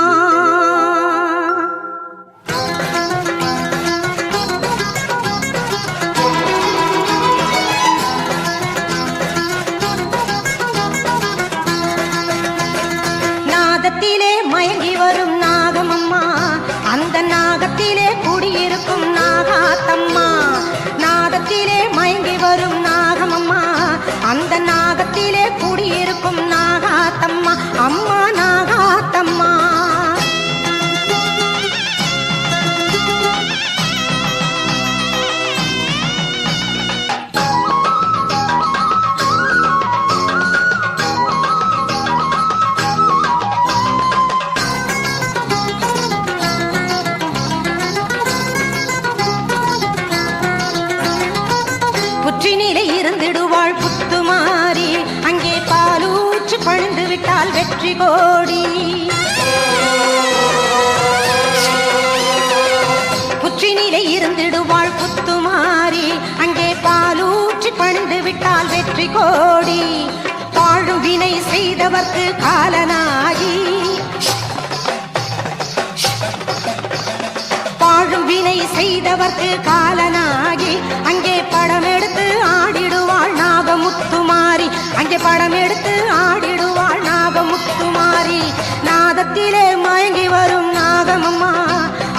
நாதத்திலே மயங்கி வரும் நாகமம்மா அந்த நாகத்திலே குடியிருக்கும் நாகாத்தம்மா. நாதத்திலே மயங்கி வரும் நாகமம்மா அந்த நாகத்திலே குடியிருக்கும் நாகாத்தம்மா அம்மா நாகாத்தம்மா. புற்றினிலே இருந்திடுவாள் புத்துமாரி அங்கே பாலூற்று பழுந்து விட்டால் வெற்றி கோடி. புற்றினிலே இருந்திடுவாள் புத்துமாரி அங்கே பாலூற்று பழுந்து விட்டால் வெற்றி கோடி. வாழும் வினை செய்தவர்க்கு காலனாகி வாழும் வினை செய்தவர்க்கு காலனாகி அங்கே படம் எடுத்து ஆடிடுவாள் நாகமுத்துமாரி அங்கே படம் எடுத்து ஆடிடுவாள் நாகமுத்துமாரி. நாதத்திலே மயங்கி வரும் நாகமம்மா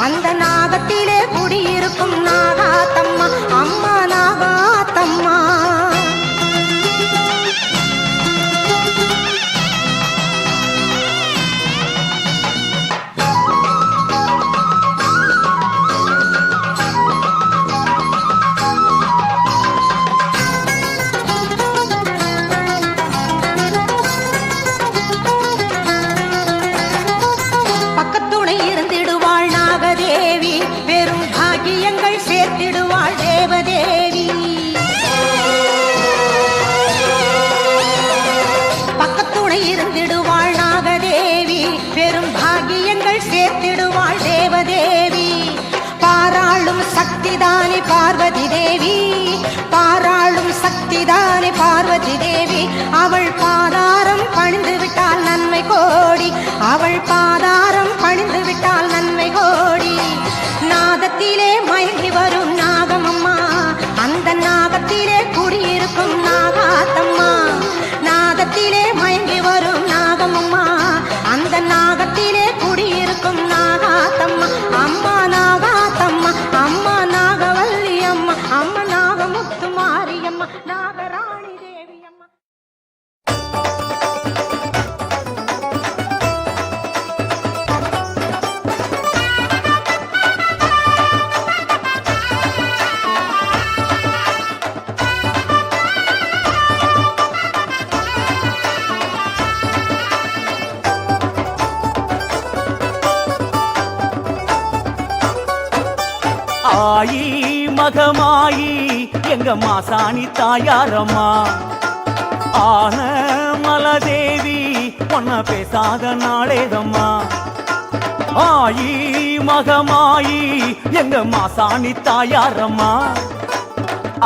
அந்த நாகத்திலே குடியிருக்கும் நாகாத்தம்மா அம்மா நாகாத்தம்மா. பக்கத்துணை இருந்திடுவாள் நாகதேவி பெரும் பாக்கியங்கள் சேர்த்திடுவாள் தேவதேவி. பக்கத்துணை இருந்திடுவாள் நாகதேவி பெரும் பாக்கியங்கள் சேர்த்திடுவாள் தேவதேவி. பாராளும் சக்திதானே பார்வதி தேவி பாராளும் சக்திதானே பார்வதி தேவி. அவள் பாதாரம் பணிந்து விட்டால் நன்மை கோடி அவள் பாதாரம் பணிந்து விட்டால் நன்மை கோடி. நாதத்திலே மயங்கி வரும் நாகமம்மா அந்த நாகத்திலே குடியிருக்கும் நாகாத்தம்மா. நாதத்திலே மயங்கி வரும் நாகமம்மா அந்த நாகத்திலே குடியிருக்கும் நாகாத்தம்மா அம்மா நாகாத்தம்மா அம்மா நாகவல்லி அம்மா அம்மா நாகமுத்து மாரியம்மா நாகராணி தேவி அம்மா. ஆயி மகமாயி எங்க மாசாணி தாயாரம்மா ஆன மலதேவி பொன்ன பேசாத நாளேதம்மா. ஆயி மகமாயி எங்க மாசாணி தாயாரம்மா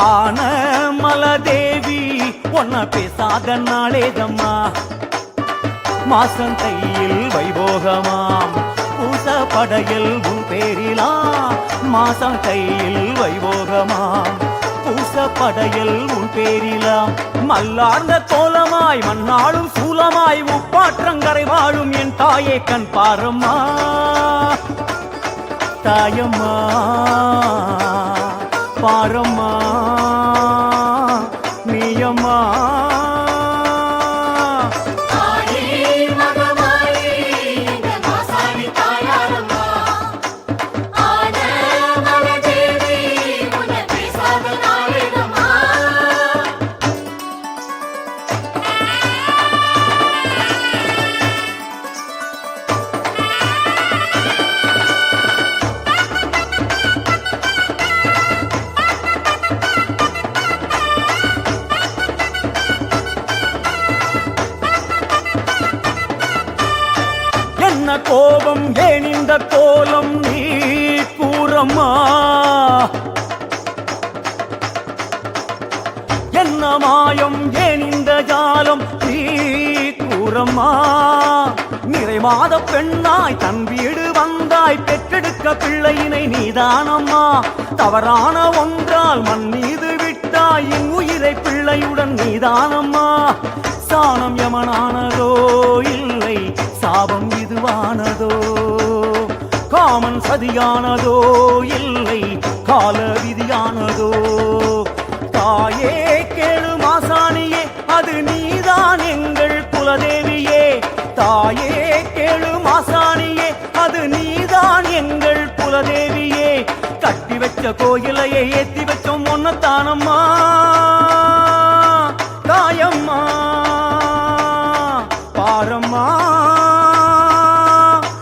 ஆன மலதேவி பொன்ன பேசாத நாளேதம்மா. மாசம் கையில் வைபோகமாம் பூச படையில் உன் பேரிலாம் மாசம் கையில் வைபோகமாம் பூச படையில் உன் பேரிலாம். மல்லார்ந்த கோலமாய் மண்ணாளும் சூலமாய் உப்பாற்றங்கரை வாழும் என் தாயே கண் பாரம்மா தாயம்மா பாரம்மா நீயம்மா. கோபம் ஏன் இந்த கோலம் நீ கூறம்மா என்ன மாயம் ஏன் இந்த ஜாலம் நீ கூறம்மா நிறைமாத பெண்ணாய் தன் வீடு வந்தாய் பெற்றெடுக்க பிள்ளையினை நீதானம்மா தவறான ஒன்றால் மண் மீது விட்டாய் என் உயிரை பிள்ளையுடன் நீதானம்மா சாணம் யமனானதோ இல்லை சாபம் இதுவானதோ காமன் சதியானதோ இல்லை கால விதியானதோ தாயே கேளு மாசாணியே அது நீதான் எங்கள் குலதேவியே தாயே கேளு மாசாணியே அது நீதான் எங்கள் குலதேவியே கட்டி வச்ச கோயிலையே ஏத்தி வச்சோம் ஒன்னத்தானம்மா தாயம்மா பாரம்மா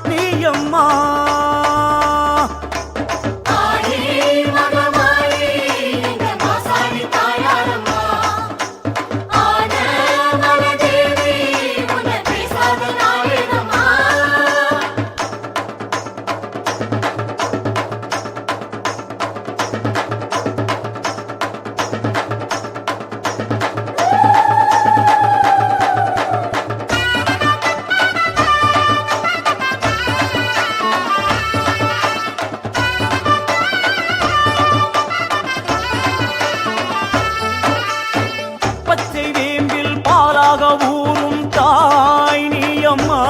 நீயம்மா பச்சை வேம்பில் பாலாக ஊறும் தாய் நீயம்மா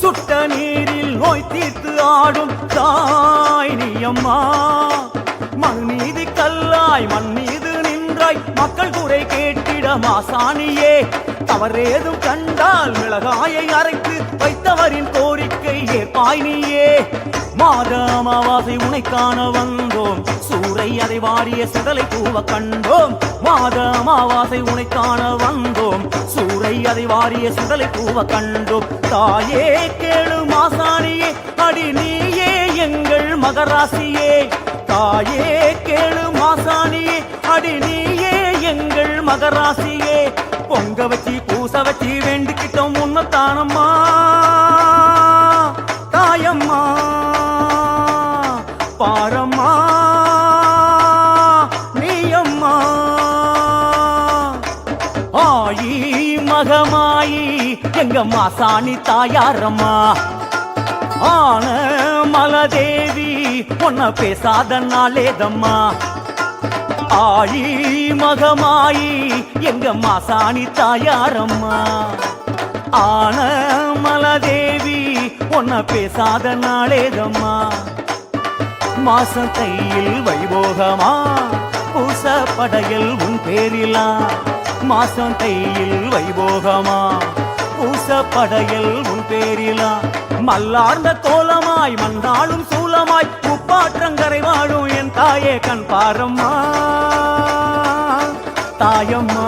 சுட்ட நீரில் நோய் தீர்த்து ஆடும் தாய் நீயம்மா மண் மீது கல்லாய் மண் மீது நின்றாய் மக்கள் குறை கேட்டிட மாசாணியே தவறேதும் கண்டால் மிளகாயை அரைத்து வைத்தவரின் கோரிக்கை ஏற்பாய் நீயே மாத அமாவாசை உனை காண வந்தோம் சூறை அதை வாரிய சிதலை பூவ கண்டோம் மாத அமாவாசை உனை காண வந்தோம் சூறை அதை வாரிய சிதலை பூவ கண்டோம் தாயே கேளு மாசாணியே அடி நீயே எங்கள் மகராசியே தாயே கேளு மாசாணியே அடி நீயே எங்கள் மகராசியே பொங்க வச்சு பூச வச்சு வேண்டிக்கிட்டோம் உன்னத்தானம்மா தாயம்மா பாரம்மா நீயம்மா ஆயி மகமாயி எங்க மாசாணி தாயாரம்மா ஆன மலதேவி உன்ன பேசாத நாளேதம்மா ஆயி மகமாயி எங்க மாசாணி தாயாரம்மா ஆன மலதேவி உன்ன பேசாத நாளேதம்மா மாசம் கையில் வைபோகமா பூச படையல் உன் பேரிலா மாசம் கையில் வைபோகமா பூச படையல் உன் பேரிலா மல்லார்ந்த கோலமாய் மண்ணாளும் சூலமாய் உப்பாற்றங்கரை வாழும் என் தாயே கண் பாரம்மா தாயம்மா